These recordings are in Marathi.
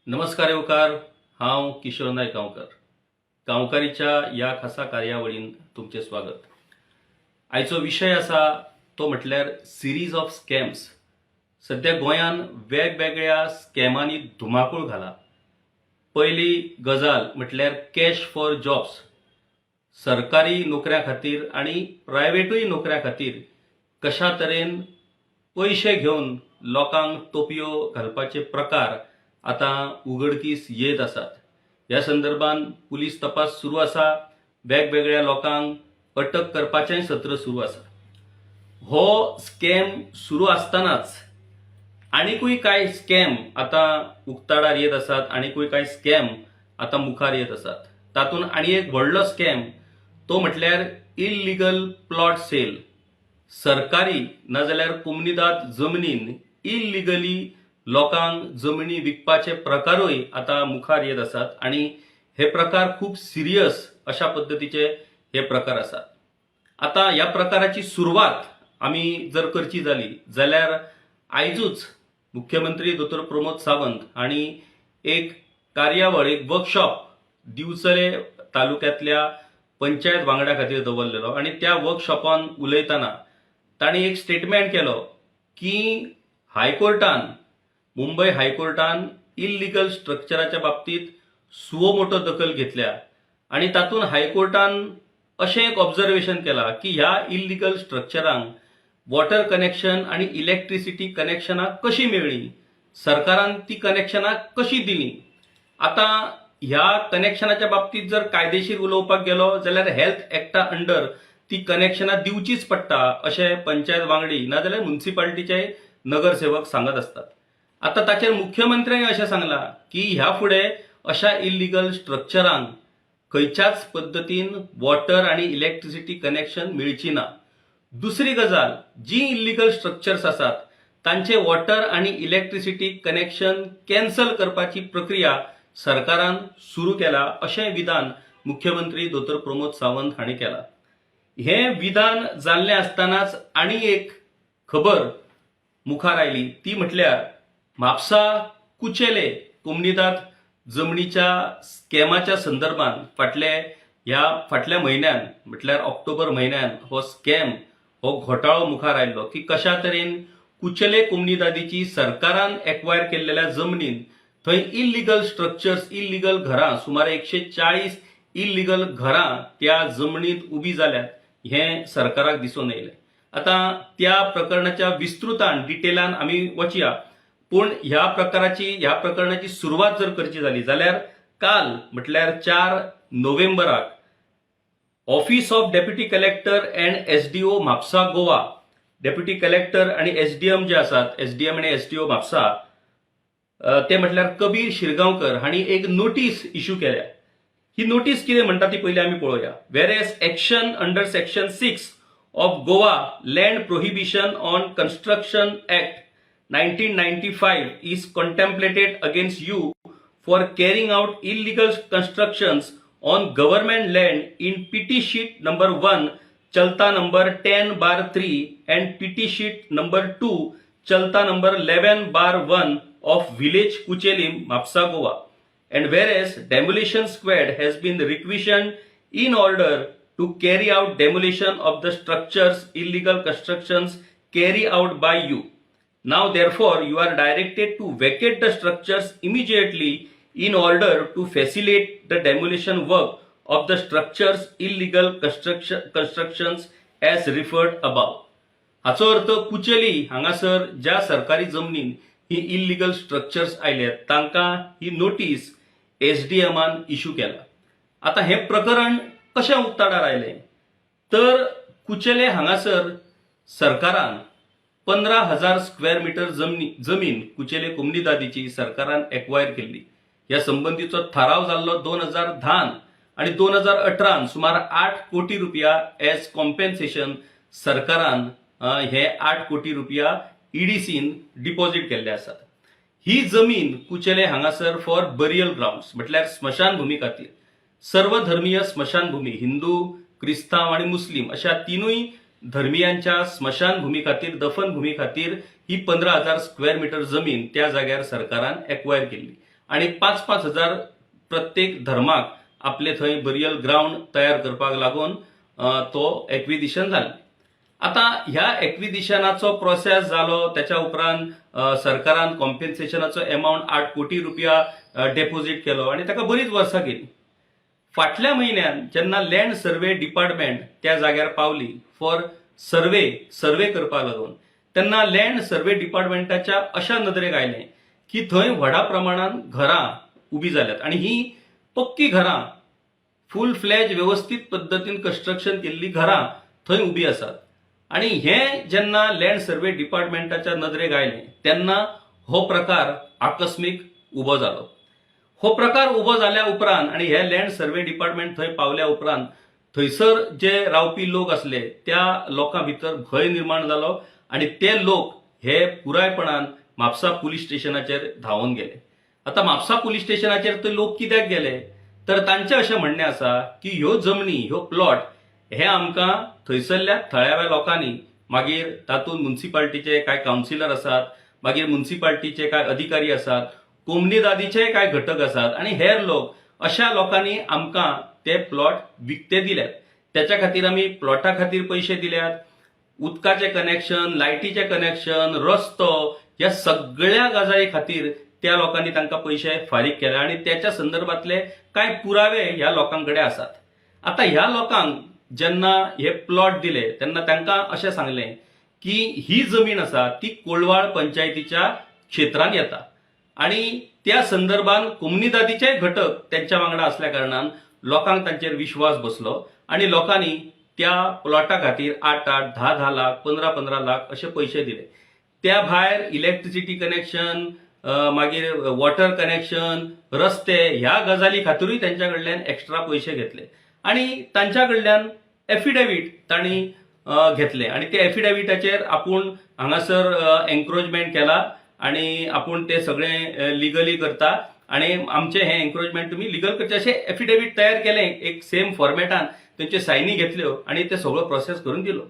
नमस्कार येवकार. हांव किशोर नायक गांवकारीच्या या खासा कार्यावळीन तुमचे स्वागत. आयचो विशय आसा तो म्हटल्यार सिरीज ऑफ स्कॅम्स. सध्या गोंयान वेगवेगळ्या स्कॅमांनी धुमाकूळ घाला. पयली गजाल म्हटल्यार कॅश फॉर जॉब्स. सरकारी नोकऱ्या खातीर आनी प्रायवेटूय नोकऱ्या खातीर कशा तरेन पयशे घेवन लोकांक तोपयो घालपाचे प्रकार आतां उघडकीस येत आसात. ह्या संदर्भात पुलीस तपास सुरू आसा. वेगवेगळ्या लोकांक अटक करपाचें सत्र सुरू आसा. हो स्कॅम सुरू आसतनाच आनीकूय कांय स्कॅम आतां उक्ताडार येत आसात. आनीकूय कांय स्कॅम आतां मुखार येत आसात. तातूंत आनी एक व्हडलो स्कॅम तो म्हटल्यार इल्लीगल प्लॉट सेल. सरकारी नाजाल्यार कोमनीदाद जमनीन इल्लीगली लोकांक जमनी विकपाचे प्रकारूय आतां मुखार येत आसात आनी हे प्रकार खूब सिरियस अशा पद्दतीचे हे प्रकार आसात. आतां ह्या प्रकाराची सुरवात आमी जर करची जाली जाल्यार आयजूच मुख्यमंत्री दोतोर प्रमोद सावंत हांणी एक कार्यावळ, एक वर्कशॉप दिवचले तालुक्यांतल्या पंचायत वांगड्या खातीर दवरलेलो आनी त्या वर्कशॉपान उलयतना तांणी एक स्टेटमेंट केलो की हायकोर्टान, मुंबय हायकोर्टान इल्लीगल स्ट्रक्चराच्या बाबतीत सुओ मोटो दखल घेतल्या आनी तातूंत हायकोर्टान अशें एक ऑब्झर्वेशन केला की ह्या इल्लीगल स्ट्रक्चरांक वॉटर कनेक्शन आनी इलेक्ट्रिसिटी कनेक्शनां कशी मेळ्ळी, सरकारान ती कनेक्शनां कशी दिली. आतां ह्या कनेक्शनाच्या बाबतीत जर कायदेशीर उलोवपाक गेलो जाल्यार हेल्थ एक्टा अंडर ती कनेक्शनां दिवचीच पडटा अशें पंचायत वांगडी नाजाल्यार म्युनिसिपालिटीचे नगरसेवक सांगत असतात. आता ताचेर मुख्यमंत्र्यांनी अशें सांगलां की ह्या फुडें अशा इल्लीगल स्ट्रक्चरांक खंयच्याच पद्दतीन वॉटर आनी इलेक्ट्रिसिटी कनेक्शन मेळची ना. दुसरी गजाल, जी इल्लीगल स्ट्रक्चर्स आसात तांचे वॉटर आनी इलेक्ट्रिसिटी कनेक्शन कॅन्सल करपाची प्रक्रिया सरकारान सुरू केला अशें विधान मुख्यमंत्री दोतोर प्रमोद सावंत हांणी केला. हे विधान जाल्लें आसतनाच आनी एक खबर मुखार आयली ती म्हटल्यार म्हापसा कुचेले कोमनीदाद जमनीच्या स्कॅमाच्या संदर्भात फाटल्या म्हयन्यान म्हटल्यार ऑक्टोबर म्हयन्यान हो स्कॅम, हो घोटाळो मुखार आयिल्लो की कशा तरेन कुचेले कोमनीदादीची सरकारान एक्वायर केल्लेल्या जमनीन थंय इल्लीगल स्ट्रक्चर्स, इल्लीगल घरां, सुमारे 140 इल्लीगल घरां त्या जमनीत उबी जाल्यात हें सरकाराक दिसून येयलें. आतां त्या प्रकरणाच्या विस्तृतान डिटेलान आमी वचया, पूण ह्या प्रकरणाची सुरवात जर करची जाली जाल्यार काल म्हटल्यार 4 नोव्हेंबराक office of deputy collector and SDO Mapusa Goa, deputy collector आनी एसडीएम जे आसात, एसडीएम आनी एसडीओ म्हापसा, ते म्हटल्यार कबीर शिरगांवकर हांणी एक नोटीस इश्यू केल्या. ही नोटीस कितें म्हणटा ती पयलीं आमी पळोवया. वेरेस action under section 6 of Goa land prohibition on construction act 1995 is contemplated against you for carrying out illegal constructions on government land in PT sheet number 1 Chalta number 10/3 and PT sheet number 2 Chalta number 11/1 of village Kuchelim, Mapsa, Goa. And whereas demolition squad has been requisitioned in order to carry out demolition of the structures illegal constructions carried out by you. Now therefore you are directed to vacate the structures immediately in order to facilitate the demolition work of the structures illegal constructions as referred above. हाचो अर्थ कुचेली हांगासर ज्या सरकारी जमनीन ही इल्लीगल स्ट्रक्चर्स आयल्यात तांकां ही नोटीस एसडीएमान इश्यू केला. आता हे प्रकरण कशें उक्ताडार आयलें तर कुचेले हांगासर सरकारान 15,000 स्क्वेअर मिटर जमीन कुचेले कोमनीदादीची सरकारान एक्वायर केल्ली. ह्या संबंधीचो थाराव जाल्लो 2010 आनी 2018 सुमार 8 कोटी रुपया एज कॉम्पेन्सेशन सरकारान हे 8 कोटी रुपया ईडीसीन डिपॉझिट केल्ले आसात. ही जमीन कुचेले हांगासर फॉर बरियल ग्राउंड्स म्हटल्यार स्मशानभूमी खातीर, सर्वधर्मीय स्मशानभूमी, हिंदू, क्रिस्तांव आनी मुस्लिम अशा तिनूय धर्मियांच्या स्मशानभूमी खातीर, दफनभूमी खातीर ही 15,000 स्क्वेअर मिटर जमीन त्या जाग्यार सरकारान एक्वायर केल्ली आणि 5,000 प्रत्येक धर्माक आपले थंय बरियल ग्राउंड तयार करपाक लागून तो एक्विजिशन जालें. आता ह्या एक्विजिशनाचो प्रोसेस जालो, त्याच्या उपरांत सरकारान कॉम्पेन्सेशनाचो अमाउंट 8 कोटी रुपया डेपॉझिट केलो आणि ताका बरीच वर्सां गेली. फाटल्या म्हयन्यात जेन्ना लँड सर्वे डिपार्टमेंट त्या जाग्यार पावली फॉर सर्वे करपाक लागून, तेन्ना लँड सर्वे डिपार्टमेंटाच्या अशा नदरेक आयलें की थंय व्हडा प्रमाणात घरां उबी जाल्यात आणि ही पक्की घरां, फुल फ्लॅज व्यवस्थित पद्दतीन कंस्ट्रक्शन केल्ली घरां थंय उबी आसात. आणि हे जेन्ना लँड सर्वे डिपार्टमेंटाच्या नदरेक आयलें तेन्ना हो प्रकार आकस्मीक उबो जालो. हो प्रकार उबो जाल्या उपरांत आणि हे लँड सर्वे डिपार्टमेंट थंय पावल्या उपरांत थंयसर जे रावपी लोक असले त्या लोकां भितर भय निर्माण जालो आणि ते लोक हे पुरायपणान म्हापसा पुलीस स्टेशनाचेर धांवून गेले. आता म्हापसा पुलीस स्टेशनाचेर ते लोक कित्याक गेले तर तांचें अशें म्हणणें आसा की ह्यो जमनी, ह्यो प्लॉट हे आमकां थंयसरल्या थळाव्या लोकांनी, मागीर तातूंत म्युन्सिपाल्टीचे कांय कावन्सिलर आसात, मागीर म्युन्सिपाल्टीचे कांय अधिकारी आसात, कोमनीदादीचे कांय घटक आसात आणि हेर लोक, अशा लोकांनी आमकां ते प्लॉट विकते दिल्यात. त्याच्या खातीर आमी प्लॉटा खातीर पयशे दिल्यात, उदकाचें कनेक्शन, लायटीचें कनेक्शन, रस्तो, ह्या सगळ्या गजाली खातीर त्या लोकांनी तांकां पयशे फारीक केले आणि त्याच्या संदर्भातले कांय पुरावे ह्या लोकांकडे आसात. आता ह्या लोकांक जेन्ना हे प्लॉट दिले तेन्ना तांकां अशें सांगलें की ही जमीन आसा ती कोळवाळ पंचायतीच्या क्षेत्रांत येता आणि त्या संदर्भात कोमनीदादीचे घटक त्यांच्या वांगडा असल्या कारणान लोकांक तांचेर विश्वास बसलो आणि लोकांनी त्या प्लॉटा खातीर 8-8, 10-10 लाख, 15-15 लाख असे पयशे दिले. त्या भायर इलेक्ट्रिसिटी कनेक्शन, मागीर वॉटर कनेक्शन, रस्ते ह्या गजाली खातीरूय त्यांच्या कडल्यान एक्स्ट्रा पयशे घेतले आणि तांच्या कडल्यान एफिडेविट तांणी घेतले आणि त्या एफिडेविटाचेर आपूण हांगासर एन्क्रोचमेंट केला आणि आपूण ते सगळे लिगली करता आणि आमचे हे एन्क्रोचमेंट तुम्ही लिगल करचे असे एफिडेविट तयार केले एक सेम फॉर्मेटान, त्यांचे सायनी घेतल्यो आणि ते सगळो प्रोसेस करून दिलो.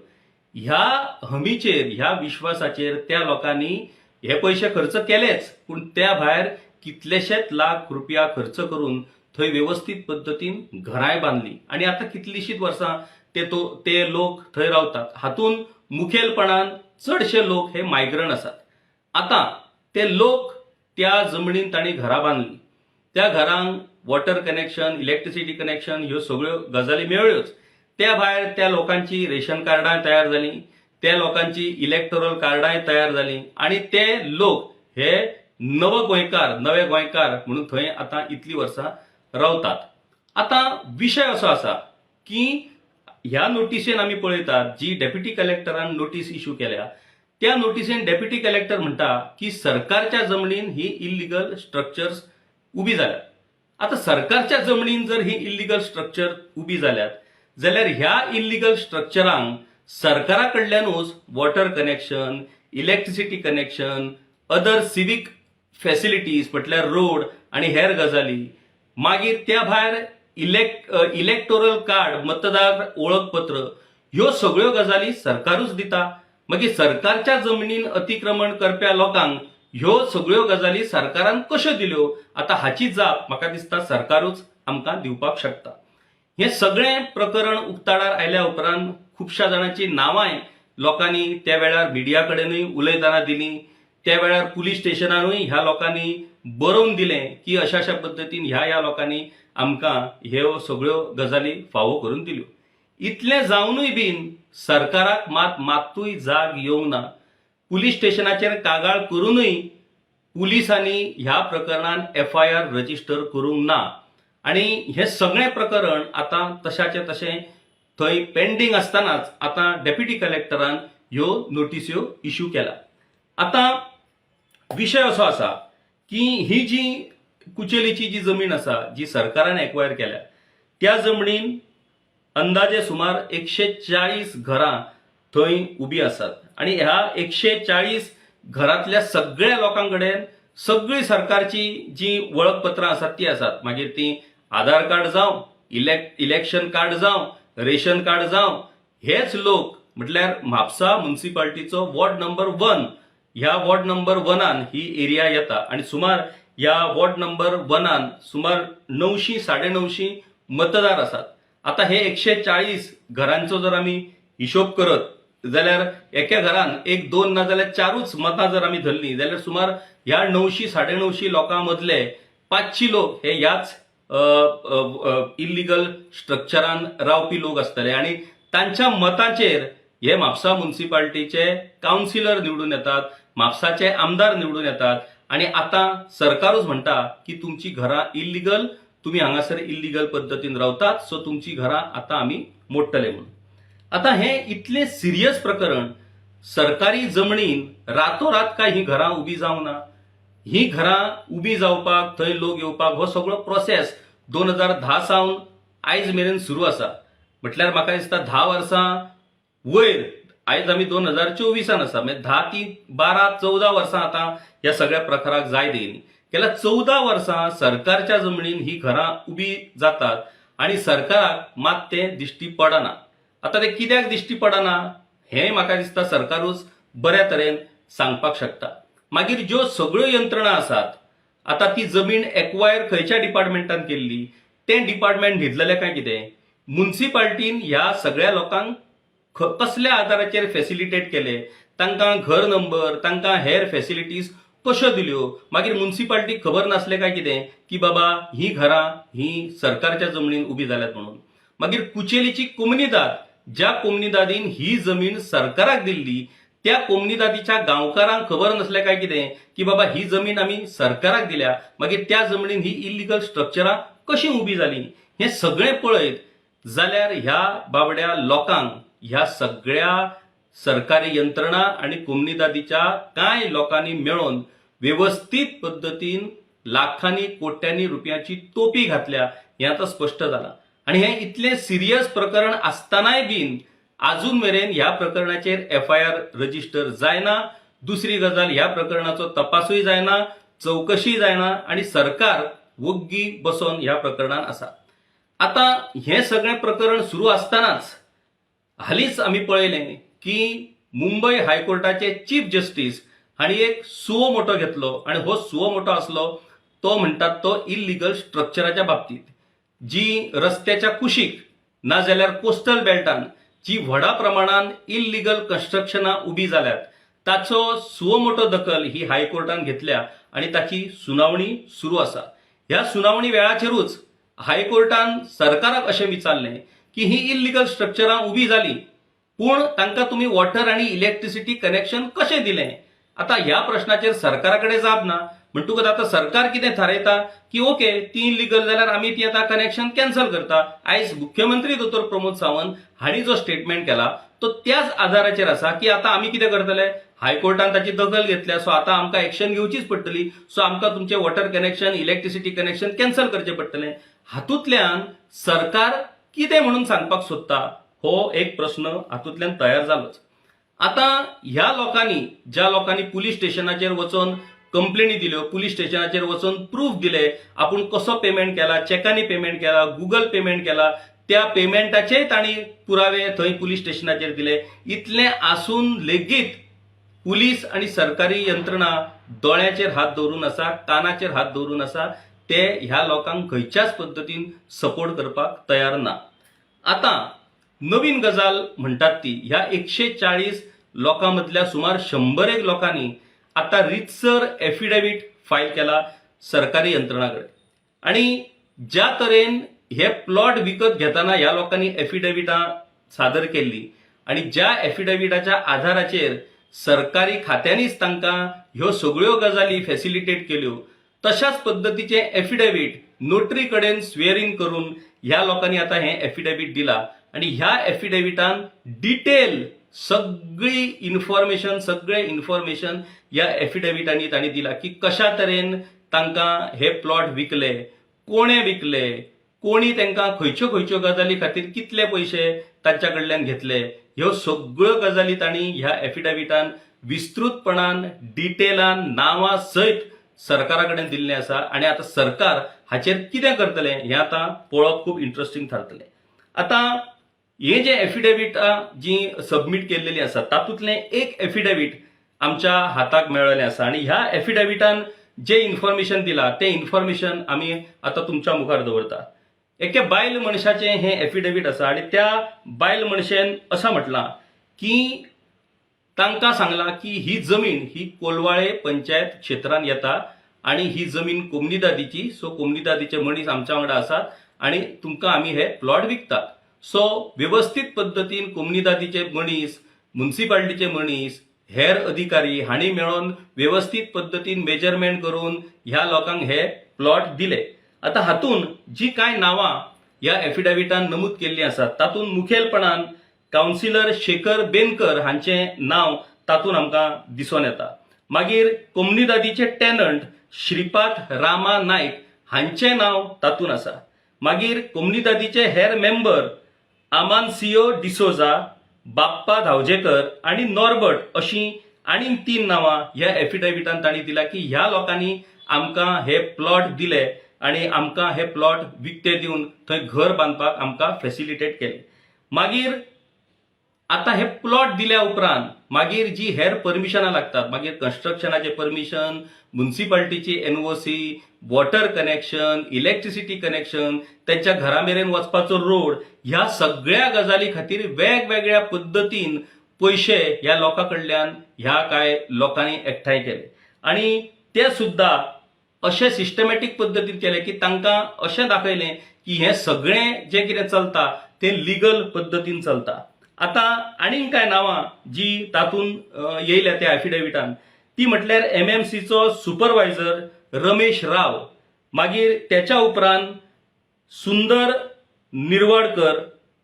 ह्या हमीचेर, ह्या विश्वासाचेर त्या लोकांनी हे पयशे खर्च केलेच, पण त्या भायर कितलेशेच लाख रुपया खर्च करून थंय व्यवस्थित पद्दतीन घरांय बांधली आणि आता कितलीशीच वर्सां ते लोक थंय रावतात. हातून मुखेलपणान चडशे लोक हे मायग्रंट आसात. आता ते लोक त्या जमनीन तांणी घरां बांधली, त्या घरांक वॉटर कनेक्शन, इलेक्ट्रिसिटी कनेक्शन ह्यो सगळ्यो गजाली मेळ्ळ्योच. त्या भायर त्या लोकांची रेशन कार्डां तयार जाली, त्या लोकांची इलेक्टोरल कार्डांय तयार जाली आणि ते लोक हे नवे गोंयकार म्हणून थंय आता इतली वर्सां रावतात. आता विषय असो आसा की ह्या नोटिसेन आमी पळयतात जी डेप्युटी कलेक्टरान नोटीस इश्यू केल्या, त्या नोटिसेन डेप्युटी कलेक्टर म्हणटा की सरकारच्या जमनीन ही इल्लिगल स्ट्रक्चर्स उबी जाल्यात. आता सरकारच्या जमनीन जर ही इल्लिगल स्ट्रक्चर उबी जाल्यात जाल्यार ह्या इल्लिगल स्ट्रक्चरांक सरकारा कडल्यानूच water connection, electricity connection, other civic facilities म्हटल्यार रोड आणि हेर गजाली, मागीर त्या भायर इलेक्टोरल कार्ड, मतदार ओळखपत्र ह्यो सगळ्यो गजाली सरकारूच दिता. मागीर सरकारच्या जमनीन अतिक्रमण करप्या लोकांक ह्यो सगळ्यो गजाली सरकारान कश्यो दिल्यो, आता हाची जाप म्हाका दिसता सरकारूच आमकां दिवपाक शकता. हे सगळें प्रकरण उक्ताडार आयल्या उपरांत खुबश्या जाणांची नांवांय लोकांनी त्या वेळार मिडिया कडेनूय उलयतना दिलीं. त्या वेळार पुलीस स्टेशनारूय ह्या लोकांनी बरोवन दिलें की अशा अशा पद्दतीन ह्या लोकांनी आमकां ह्यो सगळ्यो गजाली फावो करून दिल्यो. इतलें जावनूय बीन सरकाराक मात्तूय जाग येवंक ना. पुलीस स्टेशनाचेर कागाळ करूनय पुलिसांनी ह्या प्रकरणान FIR रजिस्टर करूंक ना आणि हे सगळें प्रकरण आता तशाचे तशें थंय पेंडिंग आसतनाच आता डेप्युटी कलेक्टरान ह्यो नोटिस्यो इश्यू केला. आता विषय असो आसा की ही जी कुचेलीची जी जमीन आसा जी सरकारान एक्वायर केल्या, त्या जमनीन अंदाजे सुमार 140 घरां थंय उबी आसात आणि ह्या 140 घरांतल्या सगळ्या लोकांकडेन सगळी सरकारची जी वळखपत्रां आसात ती आसात. मागीर ती आधार कार्ड जावं, इलेक्शन कार्ड जावं, रेशन कार्ड जावं, हेच लोक म्हटल्यार म्हापसा म्युन्सिपाल्टीचो वॉर्ड नंबर 1 ह्या वॉर्ड नंबर 1 ही एरिया येता आणि सुमार ह्या वॉर्ड नंबर 1 सुमार 900 950 मतदार असतात. आता हे 140 घरांचो जर आम्ही हिशोब करत जाल्यार एका घरान 1 2 ना जाल्यार 4च मतां जर आमी धरली जाल्यार सुमार ह्या 900 950 लोकां मदले 500 लोक हे ह्याच इल्लिगल स्ट्रक्चरान रावपी लोक आसतले आणि तांच्या मतांचेर हे म्हापसा म्युनिसिपालिटीचे काउन्सिलर निवडून येतात, म्हापसाचे आमदार निवडून येतात आणि आता सरकारच म्हणटा की तुमची घरां इल्लिगल, तुम्ही हांगासर इल्लिगल पद्धतीन रावतात, सो तुमची घरां आता आम्ही मोडटले म्हणून. आता हे इतले सिरियस प्रकरण सरकारी जमनीन रातोरात काय ही घरां उबी जावना. ही घरां उबी जावपाक थंय लोक येवपाक हो सगळो प्रोसेस 2010 सावन आयज मेरेन सुरू आसा. म्हटल्यार म्हाका दिसता 10 वर्सां वयर, आयज आमी 2024 आसा, म्हणजे 10 ती 12 14 वर्सां आता ह्या सगळ्या प्रकाराक जाय देयली. गेल्या 14 वर्सां सरकारच्या जमनीन ही घरां उबी जातात आणि सरकाराक मात ते दिश्टी पडना. आता ते कित्याक दिश्टी पडना हें म्हाका दिसता सरकारूच बऱ्या तरेन सांगपाक शकता. मागीर ज्यो सगळ्यो यंत्रणा आसात, आता ती जमीन एक्वायर खंयच्या डिपार्टमेंटान केल्ली, तें डिपार्टमेंट न्हिदलेलें काय कितें, म्युनिसिपालिटीन ह्या सगळ्या लोकांक कसल्या आधाराचेर फॅसिलिटेट केले, तांकां घर नंबर, तांकां हेर फॅसिलिटीज कश्यो दिल्यो, मागीर म्युनिसिपालिटीक खबर नासलें काय कितें की बाबा ही घरां ही सरकारच्या जमनीन उबी जाल्यात म्हणून. मागीर कुचेलीची कोमनीदाद, ज्या कोमनीदादीन ही जमीन सरकाराक दिल्ली, त्या कोमनीदादीच्या गांवकारांक खबर नसलें काय कितें की बाबा ही जमीन आमी सरकाराक दिल्या, मागीर त्या जमनीन ही इल्लिगल स्ट्रक्चरां कशी उबी जाली, हें सगळें पळयत जाल्यार ह्या बाबड्या लोकांक ह्या सगळ्या सरकारी यंत्रणा आणि कोमनीदादीच्या कांय लोकांनी मेळून व्यवस्थित पद्धतीन लाखांनी कोट्यांनी रुपयाची तोपी घातल्या हें आता स्पष्ट जालां. आणि हे इतले सिरियस प्रकरण आसतनाय बीन अजून मेरेन ह्या प्रकरणाचेर FIR रजिस्टर जायना. दुसरी गजाल, ह्या प्रकरणाचो तपासूय जायना, चौकशी जायना आणि सरकार वग्गी बसोन ह्या प्रकरणान आसा. आता हे सगळें प्रकरण सुरू आसतनाच हालींच आमी पळयलें की मुंबय हायकोर्टाचे चीफ जस्टीस हांणी एक सुओ मोटो घेतलो आणि हो सुओ मोटो आसलो तो म्हणटात तो इल्लिगल स्ट्रक्चराच्या बाबतीत. जी रस्त्याच्या कुशीक ना जाल्यार कोस्टल बेल्टान जी व्हडा प्रमाणान इल्लिगल कन्स्ट्रक्शनां उबी जाल्यात ताचो सुओ मोटो दखल ही हायकोर्टान घेतल्या आणि ताची सुनावणी सुरू आसा. ह्या सुनावणी वेळाचेरूच हायकोर्टान सरकाराक अशें विचारलें की ही इल्लिगल स्ट्रक्चरां उबी जाली, पूण तांकां तुम्ही वॉटर आणि इलेक्ट्रिसिटी कनेक्शन कशें दिलें. आता ह्या प्रश्नाचेर सरकाराकडे जाप ना. म्हणटकूच आता सरकार कितें थारयता की ओके ती इल्लिगल जाल्यार आमी ती आता कनेक्शन कॅन्सल करता. आयज मुख्यमंत्री दोतोर प्रमोद सावंत हांणी जो स्टेटमेंट केला तो त्याच आधाराचेर आसा की आता आमी कितें करतले, हायकोर्टान ताची दखल घेतल्या, सो आता आमकां एक्शन घेवचीच पडटली, सो आमकां तुमचें water connection electricity connection cancel करचें पडटलें. हातूंतल्यान सरकार कितें म्हणून सांगपाक सोदता हो एक प्रश्न हातूंतल्यान तयार जालोच. आता ह्या लोकांनी, ज्या लोकांनी पुलीस स्टेशनाचेर वचून कंप्लेनी दिल्यो, पुलीस स्टेशनाचेर वचून प्रूफ दिले, आपूण कसो पेमेंट केला, चॅकांनी पेमेंट केला, गुगल पेमेंट केला, त्या पेमेंटाचेय तांणी पुरावे थंय पुलीस स्टेशनाचेर दिले. इतलें आसून लेगीत पुलीस आणि सरकारी यंत्रणा दोळ्याचेर हात दवरून आसा, कानाचेर हात दवरून आसा, ते ह्या लोकांक खंयच्याच पद्धतीन सपोर्ट करपाक तयार ना. आता नवीन गजाल म्हणटात ती ह्या 140 लोकां मदल्या सुमार 100 लोकांनी आता रितसर एफिडेविट फायल केला सरकारी यंत्रणाकडे. आणि ज्या तरेन हे प्लॉट विकत घेताना ह्या लोकांनी एफिडेविटां सादर केल्ली आणि ज्या एफिडेविटाच्या आधाराचेर सरकारी खात्यांनीच तांकां ह्यो सगळ्यो गजाली फॅसिलिटेट केल्यो, तशाच पद्धतीचे एफिडेविट नोटरी कडेन स्वेअरिंग करून ह्या लोकांनी आता हे एफिडेविट दिला. आणि ह्या एफिडेविटान डिटेल सगळी इन्फॉर्मेशन या एफिडेविटांनी तांणी दिला की कशा तरेन तांकां हे प्लॉट विकले, कोणे विकले, कोणी तांकां खंयच्यो खंयच्यो गजाली खातीर कितले पयशे तांच्या कडल्यान घेतले, ह्यो सगळ्यो गजाली तांणी ह्या एफिडेविटान विस्तृतपणान डिटेलान नांवां सयत सरकारा कडेन दिल्लें आसा. आणि आता सरकार हाचेर कितें करतलें हें आता पळोवप खूब इंटरेस्टिंग थारतलें. आता हे जे एफिडेविटां जी सबमीट केल्लेली आसा तातूंतलें एक एफिडेविट आमच्या हाताक मेळ्ळेलें आसा आणि ह्या एफिडेविटान जे इन्फॉर्मेशन दिला ते इन्फॉर्मेशन आम्ही आता तुमच्या मुखार दवरता. एके बायल मनशाचें हें एफिडेविट आसा आनी त्या बायल मनशेन असं म्हटलां की तांकां सांगलां की ही जमीन ही कोलवाळे पंचायत क्षेत्रांत येता आणि ही जमीन कोमनीदादीची. सो कोमनीदादीचे मनीस आमच्या वांगडा आसात आणि तुमकां आमी हे प्लॉट विकतात. सो व्यवस्थीत पद्दतीन कोमनीदादीचे मनीस, म्युन्सिपाल्टीचे मनीस, हेर अधिकारी हांणी मेळोन व्यवस्थीत पद्दतीन मेजरमेंट करून ह्या लोकांक हे प्लॉट दिले. आता हातून जी कांय नांवां ह्या एफिडेविटान नमूद केल्लीं आसात तातूंत मुखेलपणान कावन्सिलर शेखर बेनकर हांचें नांव तातूंत आमकां दिसून येता. मागीर कोमनीदादीचे टेनंट श्रीपाद रामा नायक हांचें नांव तातूंत आसा. मागीर कोमनीदादीचे हेर मेंबर आमानसियो डिसोजा, बाप्पा धावजेकर आणि नॉर्बर्ट अशीं आनीक 3 नांवां ह्या एफिडेविटान तांणी दिल्या की ह्या लोकांनी आमकां हे प्लॉट दिले आणि आमकां हे प्लॉट विकते दिवन थंय घर बांदपाक आमकां फॅसिलिटेट केले. मागीर आता हे प्लॉट दिल्या उपरांत मागीर जी हेर परमिशनां लागतात, मागीर कन्स्ट्रक्शनाचे परमिशन, म्युन्सिपाल्टीची NOC, water connection, electricity connection, त्यांच्या घरा मेरेन वचपाचो रोड, ह्या सगळ्या गजाली खातीर वेगवेगळ्या पद्दतीन पैसे ह्या लोकां कडल्यान ह्या काय लोकांनी एकठांय केले आणि ते सुद्धा अशें सिस्टमॅटीक पद्दतीन केले की तांकां अशें दाखयलें की हे सगळें जे कितें चलता ते लिगल पद्दतीन चलता. आता आनीक कांय नांवां जी तातूंत येयल्या त्या एफिडेविटान ती म्हटल्यार एमएमसीचो सुपरवायझर रमेश राव, मागीर त्याच्या उपरांत सुंदर निर्वाडकर,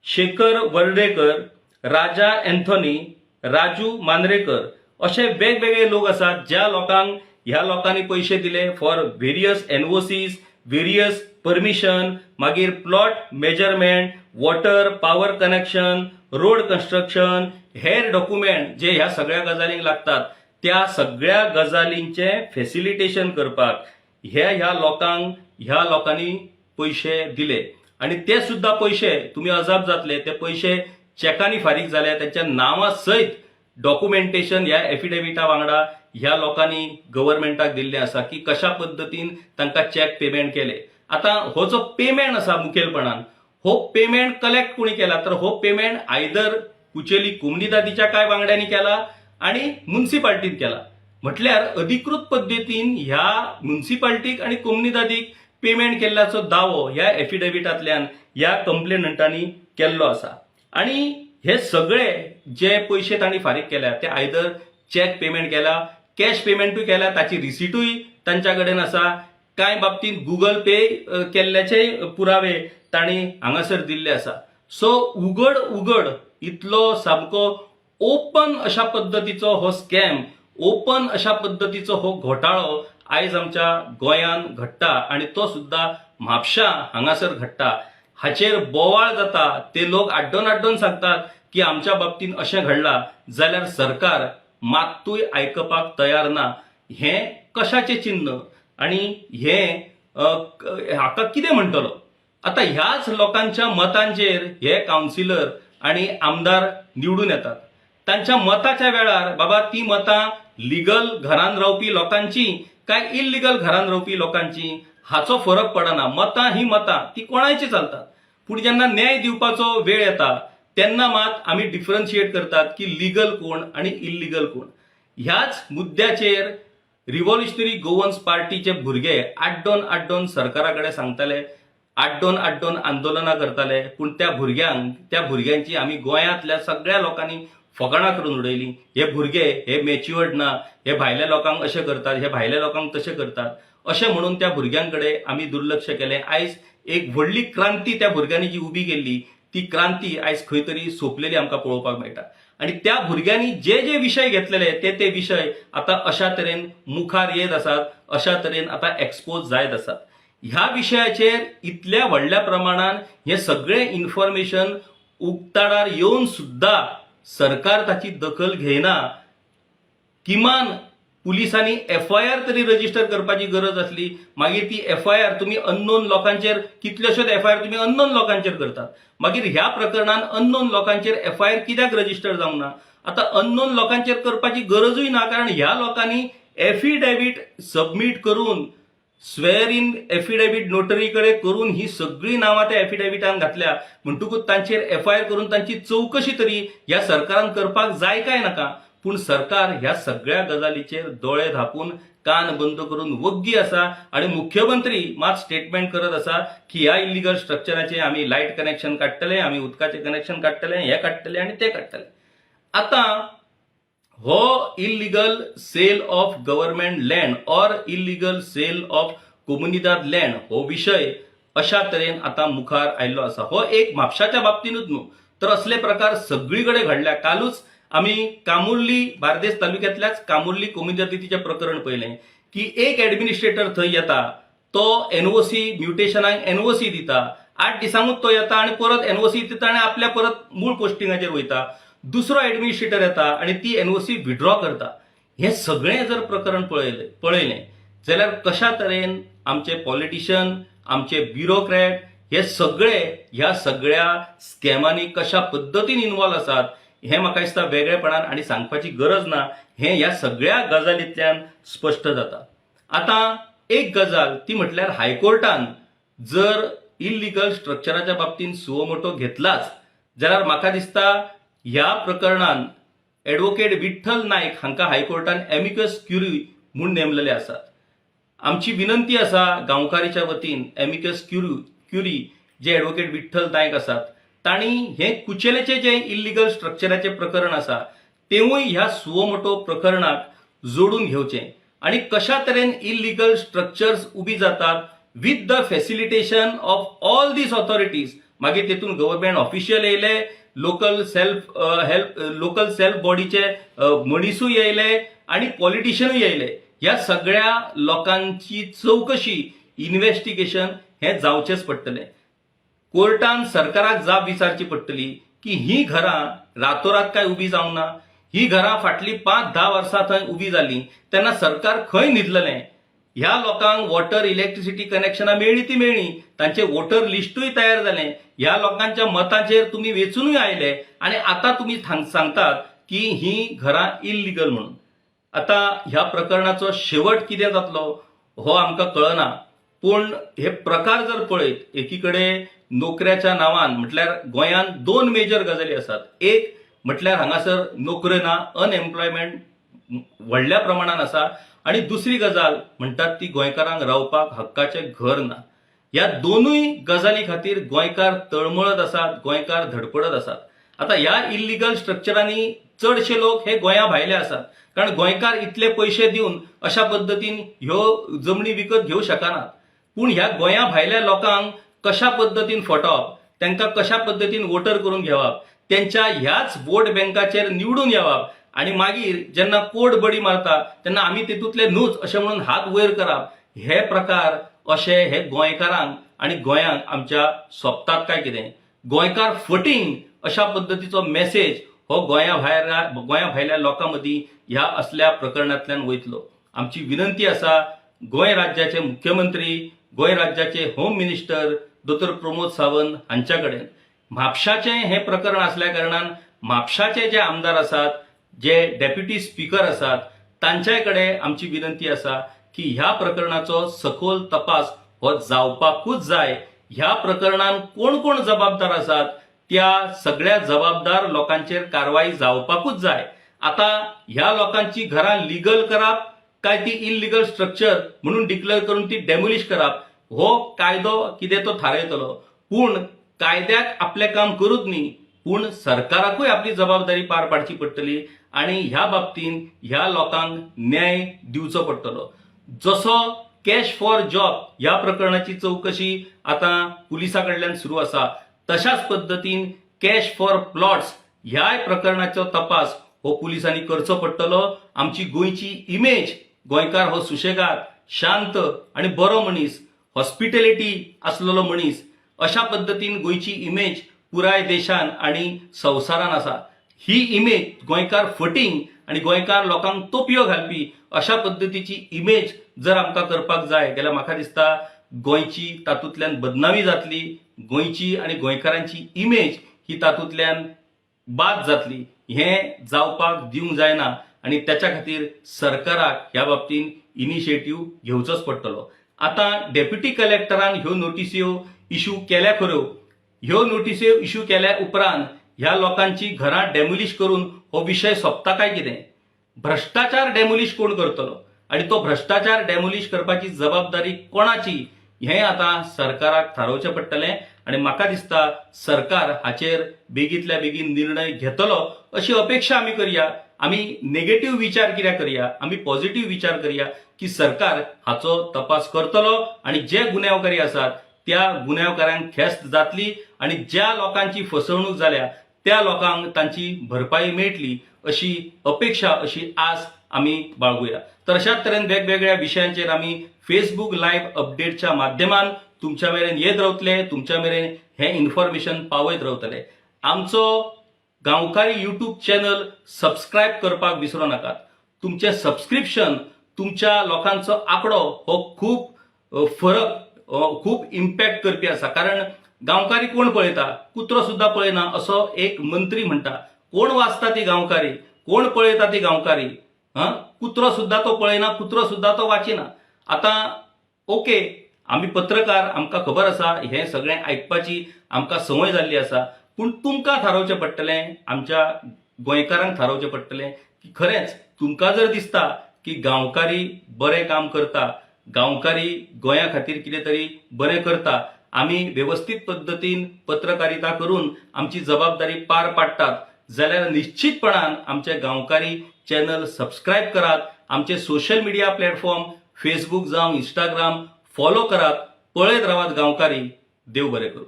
शेखर वर्डेकर, राजा एन्थोनी, राजू मांद्रेकर असे वेगवेगळे लोक आसात ज्या लोकांक ह्या लोकांनी पैसे दिले for various NOCs, various permission, मागीर plot measurement, water power connection, road construction, हेर डॉक्युमेंट जे ह्या सगळ्या गजालींक लागतात त्या सगळ्या गजालींचे फॅसिलिटेशन करपाक ह्या लोकांनी पैसे दिले आणि ते सुद्धा पैसे तुम्ही अजाप जातले ते पैसे चेकांनी फारीक झाले. त्यांच्या नावा सहित डॉक्युमेंटेशन ह्या एफिडेविटा वांगडा ह्या लोकांनी गव्हर्नमेंटाक दिल्ले आसा की कशा पद्दतीन तांकां चॅक पेमेंट केले. आता हो जो पेमेंट आसा मुखेलपणान हो पेमेंट कलेक्ट कोणी केला तर हो पेमेंट आयदर कुचेली कोमनीदादीच्या काय वांगड्यांनी केला आणि म्युन्सिपाल्टीन केला. म्हटल्यार अधिकृत पद्दतीन ह्या म्युन्सिपाल्टीक आणि कोमनीदादीक पेमेंट केल्ल्याचो दावो ह्या एफिडेविटांतल्यान ह्या कंप्लेनंटांनी केल्लो आसा. आणि हे सगळे जे पैसे तांणी फारीक केल्या ते आयदर चॅक पेमेंट केला, कॅश पेमेंटूय केल्या, ताची रिसिटूय तांच्या कडेन आसा. कांय बाबतींत गुगल पे केल्ल्याचे पुरावे तांणी हांगासर दिल्ले आसा. सो उघड इतलो सामको ओपन अशा पद्दतीचो हो स्कॅम, ओपन अशा पद्दतीचो हो घोटाळो आयज आमच्या गोंयान घडटा आणि तो सुद्धा म्हापशा हांगासर घडटा. हाचेर बोवाळ जाता, ते लोक आड्डोन सांगतात की आमच्या बाबतीन अशें घडलां जाल्यार सरकार मात्तूय आयकपाक तयार ना. हे कशाचे चिन्ह आणि हे हाका कितें म्हणटलो. आता ह्याच लोकांच्या मतांचेर हे कावन्सिलर आणि आमदार निवडून येतात. तांच्या मताच्या वेळार बाबा ती मतां लिगल घरान रावपी लोकांची काय इल्लिगल घरान रावपी लोकांची हाचो फरक पडना. मतां ही मतां ती कोणायची चालतात. पूण जेन्ना न्याय दिवपाचो वेळ येता तेन्ना मात आमी डिफरन्शिएट करतात की लिगल कोण आणि इल्लिगल कोण. ह्याच मुद्द्याचेर रिव्होल्युशनरी गोवन्स पार्टीचे भुरगे आड्डोन सरकाराकडे सांगताले, आड्डोन आंदोलनां करताले. पूण त्या भुरग्यांची आमी गोंयांतल्या सगळ्या लोकांनी फकाणां करून उडयली. हे भुरगे हे मॅच्युअर्ड ना, हे भायल्या लोकांक अशें करतात, हे भायल्या लोकांक तशें करतात अशें म्हणून त्या भुरग्यांकडे आमी दुर्लक्ष केलें. आयज एक व्हडली क्रांती त्या भुरग्यांनी जी उबी केल्ली ती क्रांती आयज खंय तरी सोंपलेली आमकां पळोवपाक मेळटा. आणि त्या भुरग्यांनी जे विषय घेतलेले ते विषय आता अशा तरेन मुखार येत आसात, अशा तरेन आता एक्सपोज जायत आसात. ह्या विशयाचेर इतल्या व्हडल्या प्रमाणान हे सगळे इन्फॉर्मेशन उक्ताडार येवन सुद्धा सरकार ताची दखल घेयना. किमान पुलिसांनी एफआयआर तरी रजिस्टर करपाची गरज असली. मागीर ती एफआयआर तुम्ही अननोन लोकांचेर कितल्योश्योच एफआयआर तुम्ही अननोन लोकांचेर करतात. मागीर ह्या प्रकरणान अननोन लोकांचेर एफआयआर कित्याक रजिस्टर जावंक ना. आता अननोन लोकांचेर करपाची गरजूय ना कारण ह्या लोकांनी एफिडेविट सबमिट करून स्वेअर इन एफिडेविट नोटरीकडे करून ही सगळी नावां त्या एफिडेविटान घातल्या म्हणटकूच तांचेर एफआयआर करून तांची चौकशी तरी ह्या सरकारान करपाक जाय काय नाका. पूण सरकार ह्या सगळ्या गजालीचेर दोळे धापून कान बंद करून वग्गी आसा आणि मुख्यमंत्री मात स्टेटमेंट करत आसा की ह्या इलिगल स्ट्रक्चराचे आमी लायट कनेक्शन काडटले, आमी उदकाचें कनेक्शन काडटले, हे काडटले आणि ते काडटले. आता हो illegal sale of government land or illegal sale of कोमुनिदाद लँड हो विषय अशा तरेन आता मुखार आयल्लो आसा. हो एक म्हापशाच्या बाबतीनूच न्हू तर असले प्रकार सगळीकडे घडल्या. कालूच आम्ही कामुर्ली बार्देस तालुक्यातल्याच कामुर्ली कोमुनिदादीचें प्रकरण पळयलें की एक ऍडमिनिस्ट्रेटर थंय येता, तो एनओसी म्युटेशनाक एनओसी दिता, 8 दिसांकूच तो येता आणि परत एनओसी दिता आणि आपल्या परत मूळ पोस्टिंगाचेर वयता. दुसरो ऍडमिनिस्ट्रेटर येता आणि ती एनओसी विड्रॉ करता. हे सगळें जर प्रकरण पळयलें जाल्यार कशा तरेन आमचे पॉलिटिशियन, आमचे ब्युरोक्रेट हे सगळे ह्या सगळ्या स्कॅमांनी कशा पद्दतीन इन्वॉल्व आसात हे म्हाका दिसता वेगळेपणान आणि सांगपाची गरज ना. हे ह्या सगळ्या गजालींतल्यान स्पश्ट जाता. आता एक गजाल ती म्हटल्यार हायकोर्टान जर इलिगल स्ट्रक्चराच्या बाबतींत सुओ मोटो घेतलाच जाल्यार म्हाका दिसता ह्या प्रकरणान ॲडव्होकेट विठ्ठल नायक हांकां हायकोर्टान एमिकस क्युरी म्हूण नेमलेले आसात. आमची विनंती आसा गांवकारीच्या वतीन एमिकस क्युरी जे ॲडव्होकेट विठ्ठल नायक आसात तांणी हे कुचेलेचे जे इलिगल स्ट्रक्चराचे प्रकरण आसा तेवूय ह्या सुओ मोटो प्रकरणाक जोडून घेवचें आणि कशा तरेन इलिगल स्ट्रक्चर्स उबी जातात with the facilitation of all these authorities. मागीर तेतून गव्हर्नमेंट ऑफिशियल येयले, लोकल सेल्फ बॉडीचे मनीसूय येयले आणि पॉलिटिशियनूय येयले. ह्या सगळ्या लोकांची चौकशी इन्व्हेस्टिगेशन हे जावचेच पडटलें. कोर्टान सरकाराक जाप विचारची पडटली की ही घरां रातोरात काय उबी जावंक ना. ही घरां फाटली 5-10 वर्सां थंय उबी जाली तेन्ना सरकार खंय न्हिदलेलें. ह्या लोकांक वॉटर इलेक्ट्रिसिटी कनेक्शनां मेळ्ळी ती मेळ्ळी, तांचे वोटर लिस्टूय तयार जालें, ह्या लोकांच्या मताचेर तुम्ही वेचूनय आयले आणि आता तुम्ही सांगतात की ही घरां इल्लिगल म्हणून. आता ह्या प्रकरणाचो शेवट कितें जातलो हो आमकां कळना. पूण हे प्रकार जर पळयत एकीकडे नोकऱ्याच्या नांवान म्हटल्यार गोंयांत 2 मेजर गजाली आसात. एक म्हटल्यार हांगासर नोकऱ्यो ना, अनएम्प्लॉयमेंट व्हडल्या प्रमाणात आसा आणि दुसरी गजाल म्हणटात ती गोंयकारांक रावपाक हक्काचें घर ना. ह्या दोनूय गजाली खातीर गोंयकार तळमळत आसात, गोंयकार धडपडत आसात. आता ह्या इल्लिगल स्ट्रक्चरांनी चडशे लोक हे गोंया भायले आसात कारण गोंयकार इतले पयशे दिवन अशा पद्दतीन ह्यो जमनी विकत घेवं शकनात. पूण ह्या गोंया भायल्या लोकांक कशा पद्दतीन फटोवप, तांकां कशा पद्दतीन वोटर करून घेवप, त्यांच्या ह्याच वोट बँकाचेर निवडून येवप आणि मागीर जेन्ना कोड बडी मारता तेन्ना आमी तेतूंतले न्हूच अशें म्हणून हात वयर करप, हे प्रकार अशे हे गोंयकारांक आणि गोंयांक आमच्या सोबतात काय कितें. गोंयकार फटींग अशा पद्दतीचो मेसेज हो गोंया भायल्या लोकां मदीं ह्या असल्या प्रकरणांतल्यान वयतलो. आमची विनंती आसा गोंय राज्याचे मुख्यमंत्री, गोंय राज्याचे होम मिनिस्टर दोतोर प्रमोद सावंत हांच्या कडेन म्हापशाचें हें प्रकरण असल्या कारणान म्हापशाचे जे आमदार आसात, जे डेप्युटी स्पीकर आसात तांचे कडेन आमची विनंती आसा की ह्या प्रकरणाचो सखोल तपास हो जावपाकूच जाय. ह्या प्रकरणान कोण कोण जबाबदार आसात त्या सगळ्या जबाबदार लोकांचेर कारवाई जावपाकूच जाय. आता ह्या लोकांची घरां लिगल करप काय ती इल्लिगल स्ट्रक्चर म्हणून डिक्लेअर करून ती डेमोलिश करप हो कायदो कितें तो थारयतलो. पूण कायद्याक आपलें काम करूच न्ही, पूण सरकाराकूय आपली जबाबदारी पार पाडची पडटली आणि ह्या बाबतीन ह्या लोकांक न्याय दिवचो पडटलो. जसो कॅश फॉर जॉब ह्या प्रकरणाची चौकशी आता पुलिसा कडल्यान सुरू आसा, तशाच पद्दतीन कॅश फॉर प्लॉट्स ह्या प्रकरणाचो तपास हो पुलिसांनी करचो पडटलो. आमची गोंयची इमेज, गोंयकार हो सुशेगाद, शांत आणि बरो मनीस, हॉस्पिटॅलिटी असलेलो मनीस, अशा पद्दतीन गोंयची इमेज पुराय देशान आणि संवसारान आसा. ही इमेज गोंयकार फटींग आणि गोंयकार लोकांक तोपयो घालपी अशा पद्दतीची इमेज जर आमकां करपाक जाय जाल्यार म्हाका दिसता गोंयची तातूंतल्यान बदनामी जातली, गोंयची आणि गोंयकारांची इमेज ही तातूंतल्यान बाद जातली. हें जावपाक दिवंक जायना आणि त्याच्या खातीर सरकाराक ह्या बाबतीन इनिशिएटिव्ह घेवचोच पडटलो. आता डेप्युटी कलेक्टरान ह्यो नोटिस्यो इश्यू केल्या खऱ्यो. ह्यो नोटिस्यो इश्यू केल्या उपरांत ह्या लोकांची घरां डेमोलिश करून हो विषय सोंपता काय कितें? भ्रष्टाचार डेमोलिश कोण करतलो आणि तो भ्रष्टाचार डेमोलिश करपाची जबाबदारी कोणाची हें आता सरकाराक थारावचें पडटलें आणि म्हाका दिसता सरकार हाचेर बेगींतल्या बेगीन निर्णय घेतलो अशी अपेक्षा आमी करया. आमी नेगेटिव्ह विचार कित्याक करया, आमी पॉझिटिव्ह विचार करया की सरकार हाचो तपास करतलो आणि जे गुन्यांवकारी आसात त्या गुन्यांवकारांक ख्यास्त जातली आणि ज्या लोकांची फसवणूक जाल्या त्या लोकांक तांची भरपाई मेळटली अशी अपेक्षा, अशी आस आमी बाळगुया. तर अशाच तरेन वेगवेगळ्या विशयांचेर आमी फेसबुक लायव्ह अपडेटच्या माध्यमान तुमच्या मेरेन येत रावतले, तुमच्या मेरेन हे इन्फॉर्मेशन पावयत रावतले. आमचो गांवकारी युट्यूब चॅनल सबस्क्रायब करपाक विसरू नाकात. तुमचे सबस्क्रिप्शन, तुमच्या लोकांचो आंकडो हो खूब फरक, खूब इम्पॅक्ट करपी आसा. कारण गांवकारी कोण पळयता? कुत्रो सुद्धा पळयना असो एक मंत्री म्हणटा. कोण वाचता ती गांवकारी? कोण पळयता ती गांवकारी? कुत्रो सुद्धा तो पळयना, कुत्रो सुद्धा तो वाचिना. आता ओके, आमी पत्रकार, आमकां खबर आसा हें सगळें आयकपाची आमकां संवय जाल्ली आसा. पूण तुमकां थारावचें पडटलें, आमच्या गोंयकारांक थारावचें पडटलें की खरेंच तुमकां जर दिसता की गांवकारी बरें काम करता, गांवकारी गोंया खातीर कितें तरी बरें करता, आमी वेवस्थीत पद्दतीन पत्रकारिता करून आमची जबाबदारी पार पाडटात, जाल्यार निश्चितपणान आमचे गांवकारी चॅनल सबस्क्रायब करात. आमचे सोशल मिडिया प्लॅटफॉर्म फेसबुक जावं इंस्टाग्राम फॉलो करात. पळयत रावात गांवकारी. देव बरें करूं.